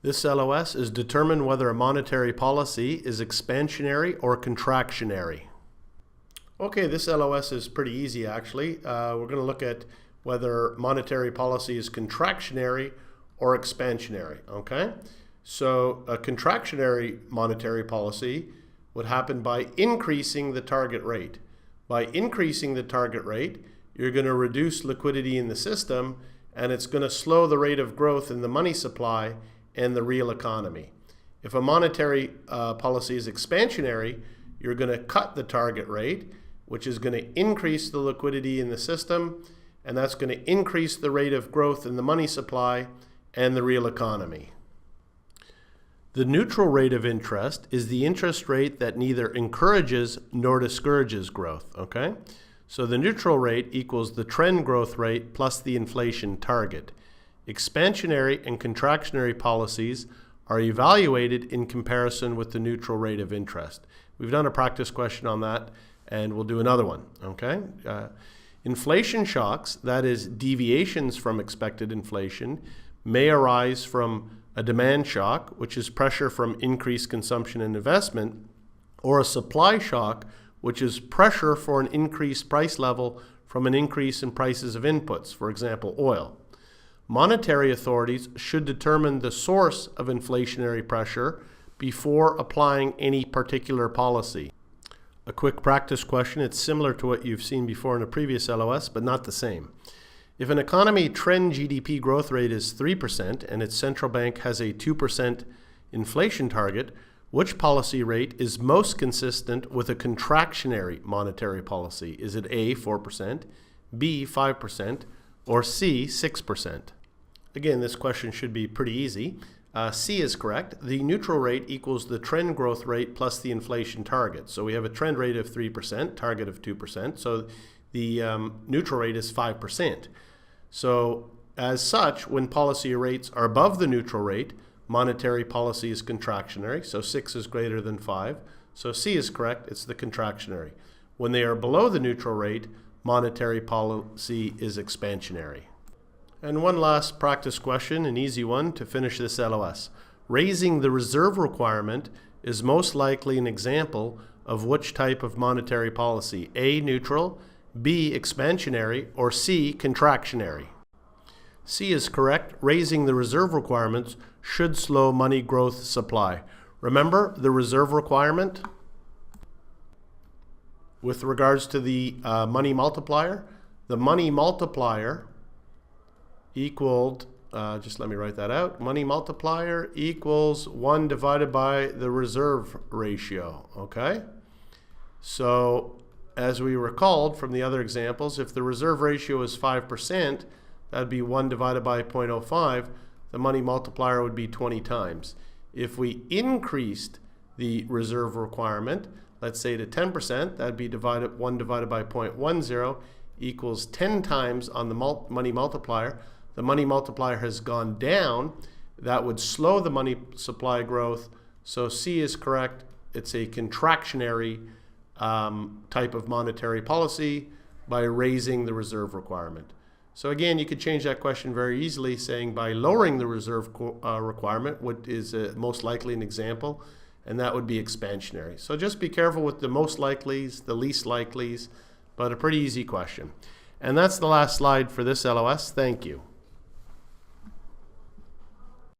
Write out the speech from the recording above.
This LOS is determine whether a monetary policy is expansionary or contractionary. Okay, this LOS is pretty easy actually. We're going to look at whether monetary policy is contractionary or expansionary. Okay, so a contractionary monetary policy would happen by increasing the target rate. By increasing the target rate, you're going to reduce liquidity in the system, and it's going to slow the rate of growth in the money supply and the real economy. If a monetary policy is expansionary, you're going to cut the target rate, which is going to increase the liquidity in the system, and that's going to increase the rate of growth in the money supply and the real economy. The neutral rate of interest is the interest rate that neither encourages nor discourages growth, okay? So the neutral rate equals the trend growth rate plus the inflation target. Expansionary and contractionary policies are evaluated in comparison with the neutral rate of interest. We've done a practice question on that, and we'll do another one, okay? Inflation shocks, that is deviations from expected inflation, may arise from a demand shock, which is pressure from increased consumption and investment, or a supply shock, which is pressure for an increased price level from an increase in prices of inputs, for example, oil. Monetary authorities should determine the source of inflationary pressure before applying any particular policy. A quick practice question, it's similar to what you've seen before in a previous LOS, but not the same. If an economy trend GDP growth rate is 3% and its central bank has a 2% inflation target, which policy rate is most consistent with a contractionary monetary policy? Is it A, 4%, B, 5%, or C, 6%? Again, this question should be pretty easy. C is correct. The neutral rate equals the trend growth rate plus the inflation target. So we have a trend rate of 3%, target of 2%. So the neutral rate is 5%. So as such, when policy rates are above the neutral rate, monetary policy is contractionary. So 6 is greater than 5. So C is correct. It's the contractionary. When they are below the neutral rate, monetary policy is expansionary. And one last practice question, an easy one to finish this LOS. Raising the reserve requirement is most likely an example of which type of monetary policy? A, neutral, B, expansionary, or C, contractionary? C is correct. Raising the reserve requirements should slow money growth supply. Remember the reserve requirement with regards to the money multiplier? The money multiplier equaled, just let me write that out, money multiplier equals 1 divided by the reserve ratio, okay? So as we recalled from the other examples, if the reserve ratio is 5%, that would be 1 divided by 0.05, the money multiplier would be 20 times. If we increased the reserve requirement, let's say to 10%, that would be 1 divided by 0.10 equals 10 times on the money multiplier. The money multiplier has gone down. That would slow the money supply growth. So C is correct. It's a contractionary type of monetary policy by raising the reserve requirement. So again, you could change that question very easily, saying by lowering the reserve requirement, what is most likely an example, and that would be expansionary. So just be careful with the most likelies, the least likelies, but a pretty easy question. And that's the last slide for this LOS. Thank you.